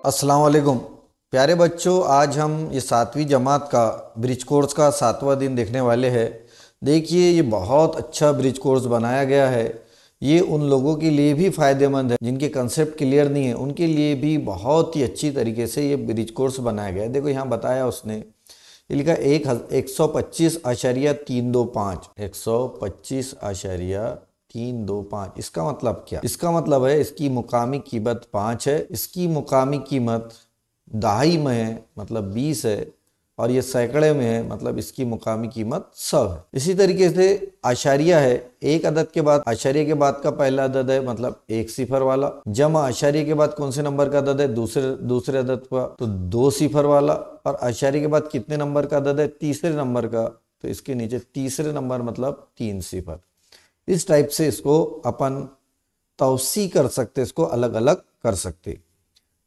अस्सलाम वालेकुम प्यारे बच्चों, आज हम ये 7वीं जमात का ब्रिज कोर्स का 7वां दिन देखने वाले हैं। देखिए, ये बहुत अच्छा ब्रिज कोर्स बनाया गया है। ये उन लोगों के लिए भी फ़ायदेमंद है जिनके कंसेप्ट क्लियर नहीं है, उनके लिए भी बहुत ही अच्छी तरीके से ये ब्रिज कोर्स बनाया गया है। देखो यहाँ बताया उसने, ये लिखा 125.325 125.325। इसका मतलब क्या? इसका मतलब है इसकी मुकामी कीमत 5 है, इसकी मुकामी कीमत दहाई में है मतलब 20 है, और ये सैकड़े में है मतलब इसकी मुकामी कीमत 100 है। इसी तरीके से आशारिया है, एक अदद के बाद आशारिया के बाद का पहला अदद है मतलब एक सिफर वाला, जमा आशारिया के बाद कौन से नंबर का अदद है? दूसरे अदद का, तो 2 सिफर वाला, और आशारिया के बाद कितने नंबर का अदद है? तीसरे नंबर का, तो इसके नीचे तीसरे नंबर मतलब 3 सिफर। इस टाइप से इसको अपन तौसी कर सकते, इसको अलग अलग कर सकते।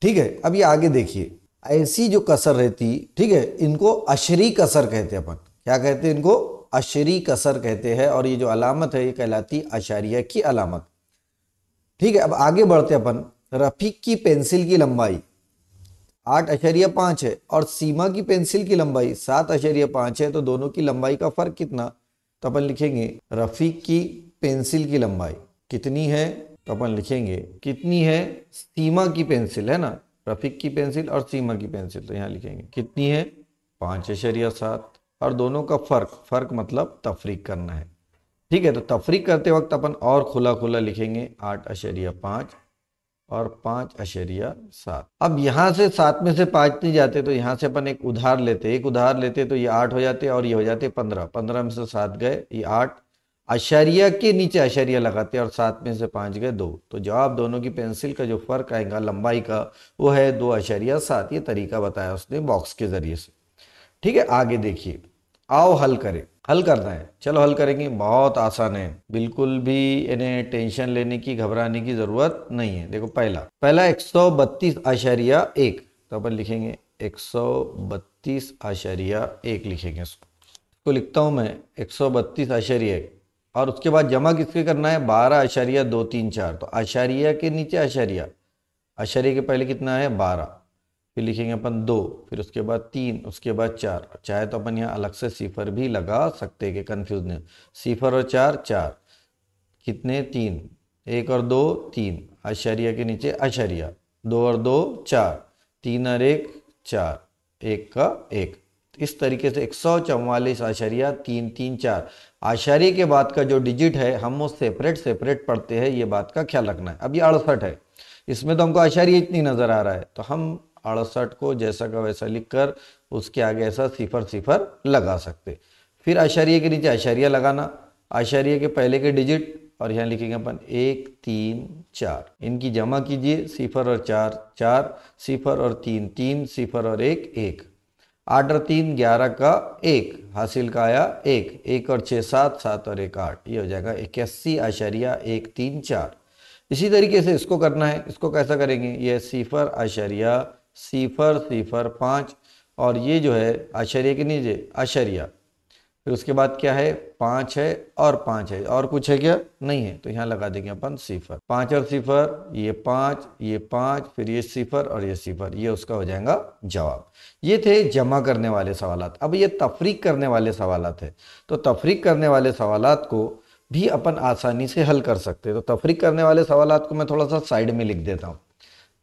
ठीक है, अब ये आगे देखिए, ऐसी जो कसर रहती, ठीक है, इनको अशरी कसर कहते हैं। अपन क्या कहते हैं? इनको अशरी कसर कहते हैं, और ये जो अलामत है ये कहलाती आशारिया की अलामत। ठीक है, अब आगे बढ़ते अपन। रफीक की पेंसिल की लंबाई 8.5 है और सीमा की पेंसिल की लंबाई 7.5 है, तो दोनों की लंबाई का फर्क कितना? तो अपन लिखेंगे रफीक की पेंसिल की लंबाई कितनी है, तो अपन लिखेंगे कितनी है सीमा की पेंसिल, है ना, रफीक की पेंसिल और सीमा की पेंसिल, तो यहाँ लिखेंगे कितनी है 5.7, और दोनों का फर्क मतलब तफरीक करना है। ठीक है, तो तफरीक करते वक्त अपन और खुला खुला लिखेंगे 8.5 और 5.7। अब यहाँ से 7 में से 5 नहीं जाते, तो यहाँ से अपन एक उधार लेते, तो ये 8 हो जाते और ये हो जाते 15। 15 में से 7 गए, ये 8, आशारिया के नीचे आशारिया लगाते और 7 में से 5 गए 2, तो जवाब दोनों की पेंसिल का जो फर्क आएगा लंबाई का वो है 2.7। ये तरीका बताया उसने बॉक्स के जरिए से। ठीक है, आगे देखिए, आओ हल करें। हल करना है, चलो हल करेंगे। बहुत आसान है, बिल्कुल भी इन्हें टेंशन लेने की, घबराने की जरूरत नहीं है। देखो पहला 132.1, तो अपन लिखेंगे 132.1 लिखेंगे। इसको लिखता हूं मैं 132.1, और उसके बाद जमा किसके करना है? 12.234। तो आशारिया के नीचे आशारिया, आशारिया के पहले कितना है? 12, फिर लिखेंगे अपन 2, फिर उसके बाद 3, उसके बाद 4। चाहे तो अपन यहाँ अलग से सिफर भी लगा सकते हैं कि कंफ्यूज नहीं। सिफर और 4, 4 कितने? 3, 1 और 2 3, आशारिया के नीचे आशारिया, 2 और 2 4, 3 और 1 4, 1 का 1। इस तरीके से 144.334 आशारिया के बाद का जो डिजिट है हम वो सेपरेट पढ़ते हैं, ये बात का ख्याल रखना है। अब ये 68 है, इसमें तो हमको आशारिया इतनी नजर आ रहा है, तो हम 68 को जैसा का वैसा लिखकर उसके आगे ऐसा सिफर सिफर लगा सकते। फिर आशारिया के नीचे आशारिया लगाना, आशारिया के पहले के डिजिट, और यहाँ लिखेंगे अपन 1 3 4, इनकी जमा कीजिए, सिफर और 4 4, सिफर और 3 3, सिफर और 1 1, 8 और 3 11 का 1, हासिल का आया 1, 1 और 6 7, 7 और 1 8, ये हो जाएगा 81.134। इसी तरीके से इसको करना है। इसको कैसा करेंगे? ये सिफर आशारिया सिफर सिफर 5, और ये जो है आशारिया के नीचे आशारिया, फिर उसके बाद क्या है? 5 है और 5 है, और कुछ है क्या? नहीं है, तो यहाँ लगा देंगे अपन सिफर। 5 और सिफर, ये 5 ये 5, फिर ये सिफर और ये सिफर, ये उसका हो जाएगा जवाब। ये थे जमा करने वाले सवालात। अब ये तफरीक करने वाले सवालात है, तो तफरीक करने वाले सवालात को भी अपन आसानी से हल कर सकते हैं। तो तफरीक करने वाले सवालात को मैं थोड़ा सा साइड में लिख देता हूँ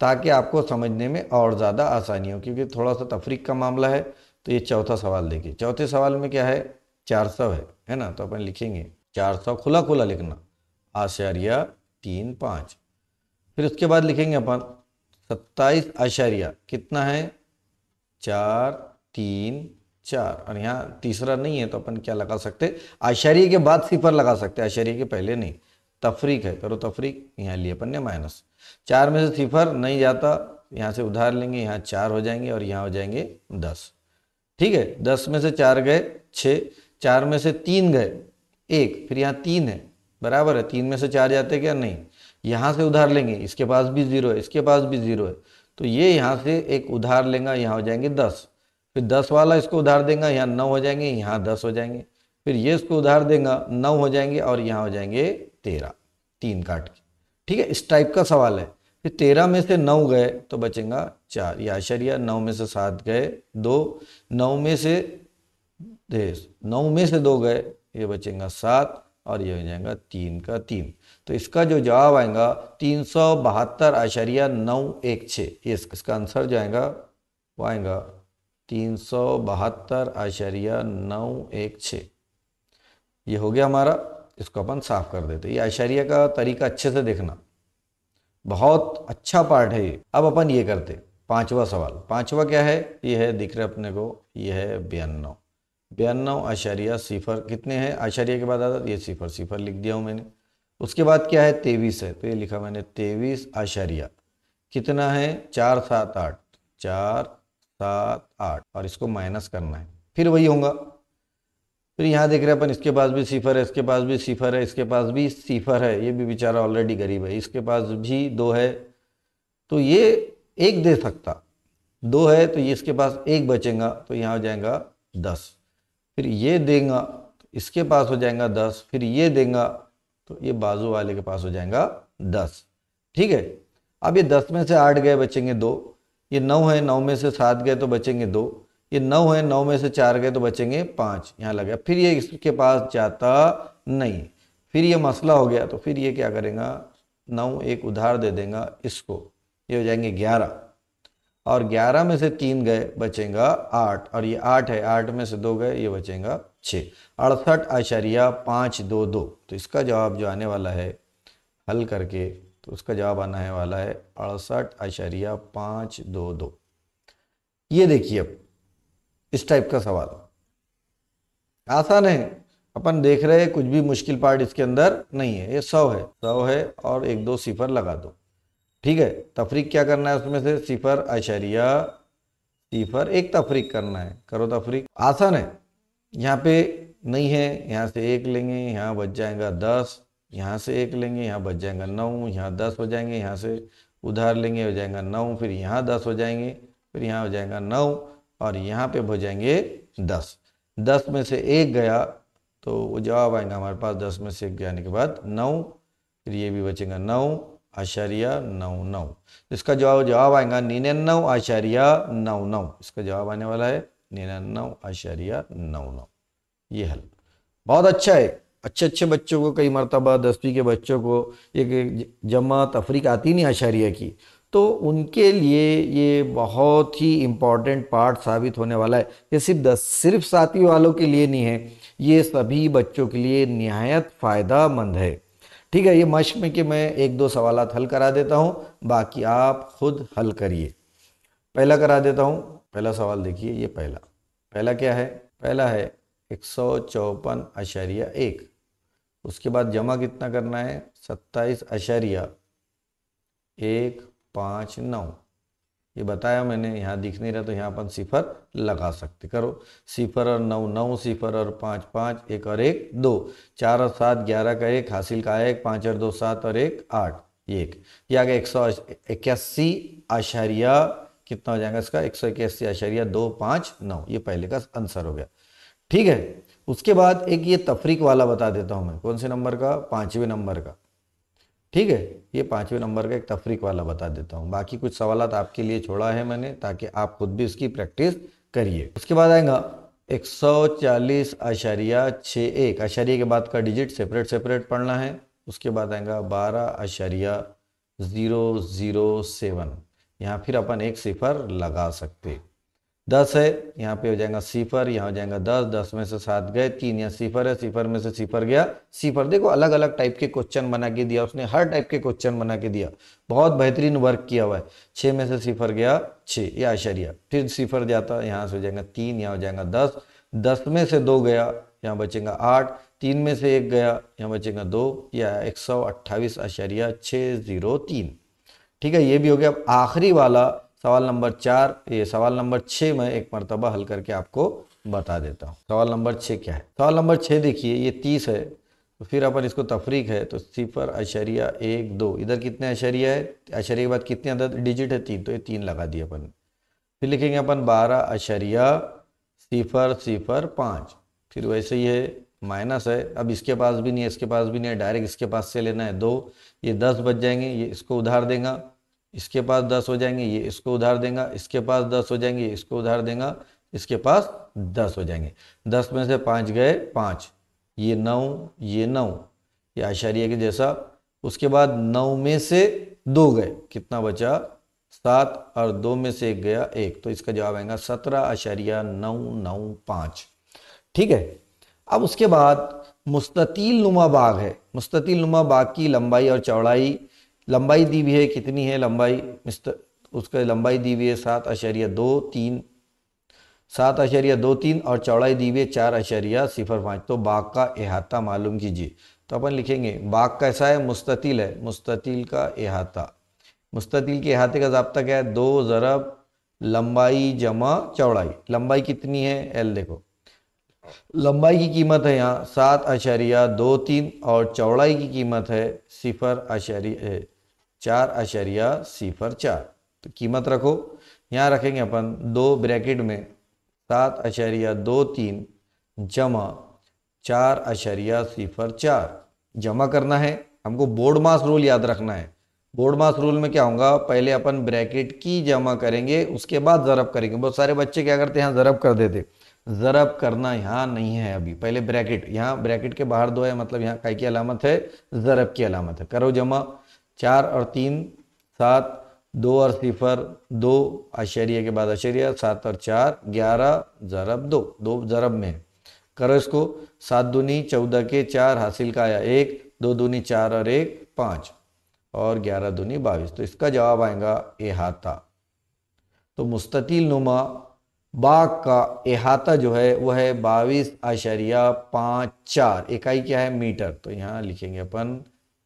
ताकि आपको समझने में और ज़्यादा आसानी हो, क्योंकि थोड़ा सा तफरीक का मामला है। तो ये चौथा सवाल देखिए, चौथे सवाल में क्या है? 400 है ना, तो अपन लिखेंगे 400 खुला खुला लिखना, आशारिया 3 5, फिर उसके बाद लिखेंगे अपन 27 आशारिया कितना है? 4 3 4, और यहाँ तीसरा नहीं है तो अपन क्या लगा सकते? आशारिया के बाद सिफर लगा सकते, आशारिया के पहले नहीं। तफरीक है, करो तफरीक, यहाँ लिए अपन ने माइनस। 4 में से सिफर नहीं जाता, यहाँ से उधार लेंगे, यहाँ 4 हो जाएंगे और यहाँ हो जाएंगे 10। ठीक है, 10 में से 4 गए 6, 4 में से 3 गए 1, फिर यहाँ 3 है, बराबर है। 3 में से 4 जाते क्या? नहीं। यहाँ से उधार लेंगे, इसके पास भी 0 है, इसके पास भी 0 है, तो ये यहाँ से एक उधार लेगा, यहाँ हो जाएंगे 10, फिर 10 वाला इसको उधार देगा, यहाँ 9 हो जाएंगे, यहाँ 10 हो जाएंगे, फिर ये इसको उधार देगा 9 हो जाएंगे, और यहाँ हो जाएंगे 13, 3 काट के। ठीक है, इस टाइप का सवाल है। फिर 13 में से 9 गए तो बचेगा 4, ये आशरिया। 9 में से 7 गए 2, 9 में से 2 गए, ये बचेगा 7, और ये हो जाएगा 3 का 3। तो इसका जो जवाब आएगा 372.916, ये इसका आंसर जो आएगा वो आएगा 372.916। ये हो गया हमारा। इसको अपन साफ कर देते। ये आशरिया का तरीका अच्छे से देखना, बहुत अच्छा पार्ट है ये। अब अपन ये करते पांचवा सवाल। पांचवा क्या है, ये है दिख रहा है अपने को, ये है 92.0 कितने हैं, आशरिया के बाद आता ये सिफर, सिफर लिख दिया हूं मैंने। उसके बाद क्या है 23 है, तो ये लिखा मैंने 23 आशरिया कितना है 478, 478, और इसको माइनस करना है, फिर वही होगा। फिर यहाँ देख रहे हैं अपन, इसके पास भी सिफर है, इसके पास भी सिफर है, इसके पास भी सिफर है, ये भी बेचारा ऑलरेडी गरीब है, इसके पास भी 2 है, तो ये 1 दे सकता, 2 है तो ये इसके पास 1 बचेगा, तो यहाँ हो जाएगा 10। फिर ये देगा तो इसके पास हो जाएगा 10, फिर ये देगा तो ये बाजू वाले के पास हो जाएगा 10। ठीक है। अब ये 10 में से 8 गए, बचेंगे 2। ये 9 है, 9 में से 7 गए तो बचेंगे 2। ये 9 है, 9 में से 4 गए तो बचेंगे 5, यहाँ लग गया। फिर ये इसके पास जाता नहीं, फिर ये मसला हो गया, तो फिर ये क्या करेगा 9 एक उधार दे देगा इसको, ये हो जाएंगे 11, और 11 में से 3 गए बचेगा 8, और ये 8 है, 8 में से 2 गए ये बचेगा 6, 68.522। तो इसका जवाब जो आने वाला है हल करके, तो उसका जवाब आने वाला है 68.522। ये देखिए अब इस टाइप का सवाल आसान है, अपन देख रहे हैं कुछ भी मुश्किल पार्ट इसके अंदर नहीं है। ये 100 है, 100 है और 1-2 सिफर लगा दो। ठीक है। तफरीक क्या करना है उसमें से, सिफर आशरिया सिफर, एक तफरीक करना है, करो तफरीक, आसान है। यहाँ पे नहीं है, यहाँ से 1 लेंगे, यहाँ बच जाएगा 10, यहाँ से 1 लेंगे, यहाँ बच जाएगा 9, यहाँ 10 हो जाएंगे, यहाँ से उधार लेंगे हो जाएगा 9, फिर यहाँ 10 हो जाएंगे, फिर यहाँ हो जाएगा 9, और यहाँ पे हो जाएंगे 10। 10 में से 1 गया तो वो जवाब आएगा हमारे पास, 10 में से 1 जाने के बाद 9, फिर ये भी बचेगा 9.99। इसका जवाब आएगा 99.99। इसका जवाब आने वाला है 99.99। ये हल बहुत अच्छा है। अच्छे अच्छे बच्चों को, कई मरतबा 10वीं के बच्चों को ये जमा तफरीक आती नहीं आशारिया की, तो उनके लिए ये बहुत ही इम्पॉर्टेंट पार्ट साबित होने वाला है। ये सिर्फ 7वीं वालों के लिए नहीं है, ये सभी बच्चों के लिए निहायत फ़ायदामंद है। ठीक है। ये मश्क में कि मैं 1-2 सवालात हल करा देता हूँ, बाकी आप खुद हल करिए। पहला करा देता हूँ। पहला सवाल देखिए, ये पहला क्या है, पहला है 154.1। उसके बाद जमा कितना करना है 27.159। ये बताया मैंने, यहाँ दिख नहीं रहा तो यहाँ अपन सिफर लगा सकते, करो सिफर और 9 9, सिफर और 5 5, 1 और 1 2, 4 और 7 11 का 1, हासिल का 1, 5 और 2 7 और 1 8, ये 1, ये आ गया 181 आशारिया कितना हो जाएगा इसका 181.259। ये पहले का आंसर हो गया। ठीक है। उसके बाद एक ये तफरीक वाला बता देता हूँ मैं, कौन से नंबर का, 5वें नंबर का। ठीक है। ये 5वें नंबर का एक तफरीक वाला बता देता हूँ, बाकी कुछ सवालात आपके लिए छोड़ा है मैंने ताकि आप खुद भी इसकी प्रैक्टिस करिए। उसके बाद आएगा 140.61, आशारिया के बाद का डिजिट सेपरेट पढ़ना है। उसके बाद आएगा 12.007, यहाँ फिर अपन एक सिफर लगा सकते। 10 है, यहाँ पे हो जाएगा सिफर, यहाँ हो जाएगा 10, 10 में से 7 गए 3, यहाँ सिफर है, सिफर में से सिफर गया सिफर। देखो अलग अलग टाइप के क्वेश्चन बना के दिया उसने, हर टाइप के क्वेश्चन बना के दिया, बहुत बेहतरीन वर्क किया हुआ है। 6 में से सिफर गया 6, ये आशरिया, फिर सिफर जाता, यहाँ से हो जाएगा 3, यहाँ हो जाएगा 10, 10 में से 2 गया, यहाँ बचेगा 8, 3 में से 1 गया, यहाँ बचेगा 2, या 128.603। ठीक है। ये भी हो गया। आखिरी वाला सवाल नंबर 4, ये सवाल नंबर 6 में एक मरतबा हल करके आपको बता देता हूँ। सवाल नंबर 6 क्या है, सवाल नंबर 6 देखिए, ये 30 है, तो फिर अपन इसको तफरीक है तो 0.12, इधर कितने आशरिया है, आशरिया के बाद कितने अदद डिजिट है 3, तो ये 3 लगा दिए अपन। फिर लिखेंगे अपन 12.005, फिर वैसे ही है, माइनस है, अब इसके पास भी नहीं है, इसके पास भी नहीं है, डायरेक्ट इसके पास से लेना है 2, ये 10 बच जाएंगे, ये इसको उधार देगा, इसके पास 10 हो जाएंगे, ये इसको उधार देगा, इसके पास 10 हो जाएंगे, इसको उधार देगा, इसके पास 10 हो जाएंगे। 10 में से 5 गए 5, ये 9, ये 9, ये आशारिया के जैसा। उसके बाद 9 में से 2 गए, कितना बचा 7, और 2 में से 1 गया 1, तो इसका जवाब आएगा 17.995। ठीक है। अब उसके बाद मुस्ततील नुमा बाग है। मुस्ततील नुमा बाग की लंबाई और चौड़ाई, लंबाई दी हुई है, कितनी है लंबाई, उसका लंबाई दी हुई है 7.23, 7.23 और चौड़ाई दी हुई है 4.05। तो बाग का अहाता मालूम कीजिए। तो अपन लिखेंगे बाग कैसा है, मुस्ततील है, मुस्ततील का अहाता। मुस्ततील के अहाते का ज़ाब्ता क्या है, 2 ज़रब लंबाई जमा चौड़ाई। लंबाई कितनी है, एल देखो, लंबाई की कीमत है यहाँ 7.23 और चौड़ाई की कीमत है 4.04। तो कीमत रखो, यहाँ रखेंगे अपन 2 ब्रैकेट में 7.23 जमा 4.04 जमा करना है। हमको बोर्ड मास रूल याद रखना है। बोर्ड मास रूल में क्या होगा, पहले अपन ब्रैकेट की जमा करेंगे, उसके बाद ज़रब करेंगे। बहुत सारे बच्चे क्या करते हैं, यहाँ ज़रब कर देते। ज़रब करना यहाँ नहीं है अभी, पहले ब्रैकेट, यहाँ ब्रैकेट के बाहर 2 है, मतलब यहाँ काय की अलामत है, ज़रब की अलामत है। करो जमा, 4 और 3 7, 2 और 0 2, आशरिया के बाद आशरिया, 7 और 4 11 ज़रब 2, 2 ज़रब में है। करो इसको, 7 दूनी 14 के 4, हासिल का आया 1, 2 दूनी 4 और 1 5, और 11 दूनी 22। तो इसका जवाब आएगा अहाता। तो मुस्ततील नुमा बाग का अहाता जो है वह है 22.54। इकाई क्या है, मीटर। तो यहाँ लिखेंगे अपन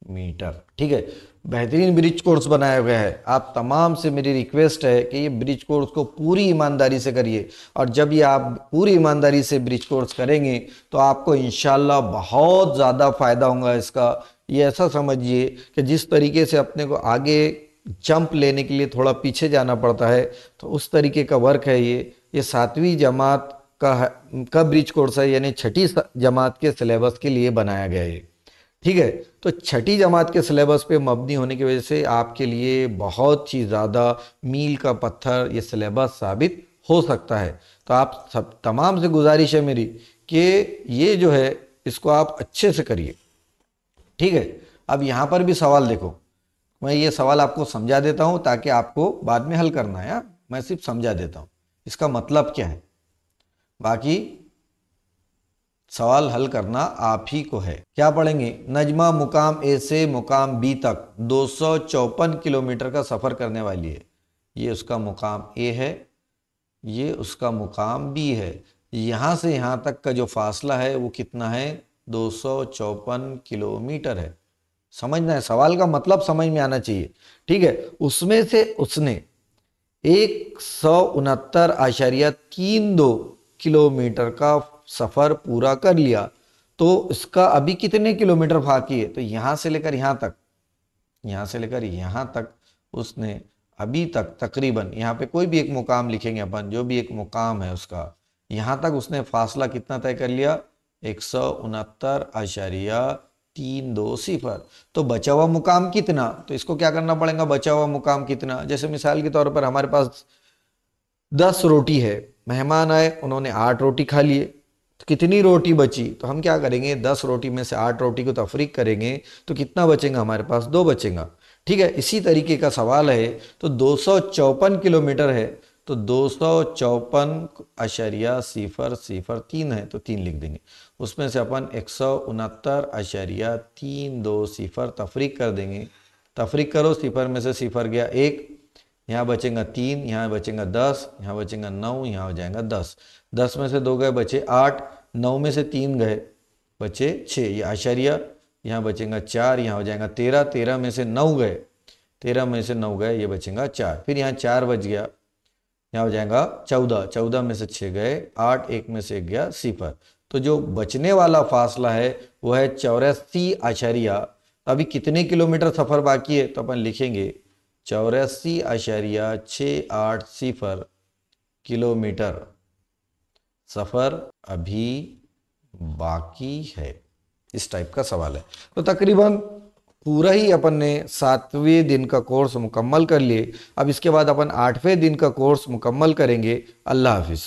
मीटर। ठीक है। बेहतरीन ब्रिज कोर्स बनाया गया है। आप तमाम से मेरी रिक्वेस्ट है कि ये ब्रिज कोर्स को पूरी ईमानदारी से करिए, और जब ये आप पूरी ईमानदारी से ब्रिज कोर्स करेंगे तो आपको इंशाल्लाह बहुत ज़्यादा फ़ायदा होगा इसका। ये ऐसा समझिए कि जिस तरीके से अपने को आगे जंप लेने के लिए थोड़ा पीछे जाना पड़ता है, तो उस तरीके का वर्क है ये 7वीं जमात का ब्रिज कोर्स है, यानी 6ठी जमात के सिलेबस के लिए बनाया गया है। ठीक है। तो 6ठी जमात के सिलेबस पे मबनी होने की वजह से आपके लिए बहुत ही ज़्यादा मील का पत्थर ये सिलेबस साबित हो सकता है। तो आप सब तमाम से गुजारिश है मेरी कि ये जो है इसको आप अच्छे से करिए। ठीक है। अब यहाँ पर भी सवाल देखो, मैं ये सवाल आपको समझा देता हूँ ताकि आपको बाद में हल करना है। यार मैं सिर्फ समझा देता हूँ इसका मतलब क्या है, बाकी सवाल हल करना आप ही को है। क्या पढ़ेंगे, नजमा मुकाम ए से मुकाम बी तक 254 किलोमीटर का सफ़र करने वाली है। ये उसका मुकाम ए है, ये उसका मुकाम बी है। यहाँ से यहाँ तक का जो फासला है वो कितना है, 254 किलोमीटर है। समझना है, सवाल का मतलब समझ में आना चाहिए। ठीक है। उसमें से उसने 169.32 किलोमीटर का सफ़र पूरा कर लिया, तो इसका अभी कितने किलोमीटर बाकी है। तो यहाँ से लेकर यहाँ तक, यहाँ से लेकर यहाँ तक उसने अभी तक तकरीबन, यहाँ पे कोई भी एक मुकाम लिखेंगे अपन, जो भी एक मुकाम है उसका, यहाँ तक उसने फासला कितना तय कर लिया, 169.32। तो बचा हुआ मुकाम कितना, तो इसको क्या करना पड़ेगा, बचा हुआ मुकाम कितना। जैसे मिसाल के तौर पर हमारे पास 10 रोटी है, मेहमान आए, उन्होंने 8 रोटी खा लिए, तो कितनी रोटी बची, तो हम क्या करेंगे, 10 रोटी में से 8 रोटी को तफरीक करेंगे तो कितना बचेगा, हमारे पास 2 बचेगा। ठीक है। इसी तरीके का सवाल है। तो 254 किलोमीटर है, तो 254.003 है, तो 3 लिख देंगे। उसमें से अपन 169.32 तफरीक कर देंगे। तफरीक करो, 0 में से 0 गया 1, यहाँ बचेगा 3, यहाँ बचेगा 10, यहाँ बचेगा 9, यहाँ हो जाएगा 10। 10 में से 2 गए बचे 8, 9 में से 3 गए बचे 6, ये आशारिया, यहाँ बचेगा 4, यहाँ हो जाएगा 13, 13 में से 9 गए, 13 में से 9 गए, ये बचेगा 4, फिर यहाँ 4 बच गया, यहाँ हो जाएगा 14, 14 में से 6 गए 8, 1 में से 1 गया 0। तो जो बचने वाला फासला है वो है 84 अभी कितने किलोमीटर सफ़र बाकी है, तो अपन लिखेंगे 84.680 किलोमीटर सफ़र अभी बाकी है। इस टाइप का सवाल है। तो तकरीबन पूरा ही अपन ने 7वें दिन का कोर्स मुकम्मल कर लिए। अब इसके बाद अपन 8वें दिन का कोर्स मुकम्मल करेंगे। अल्लाह हाफिज़।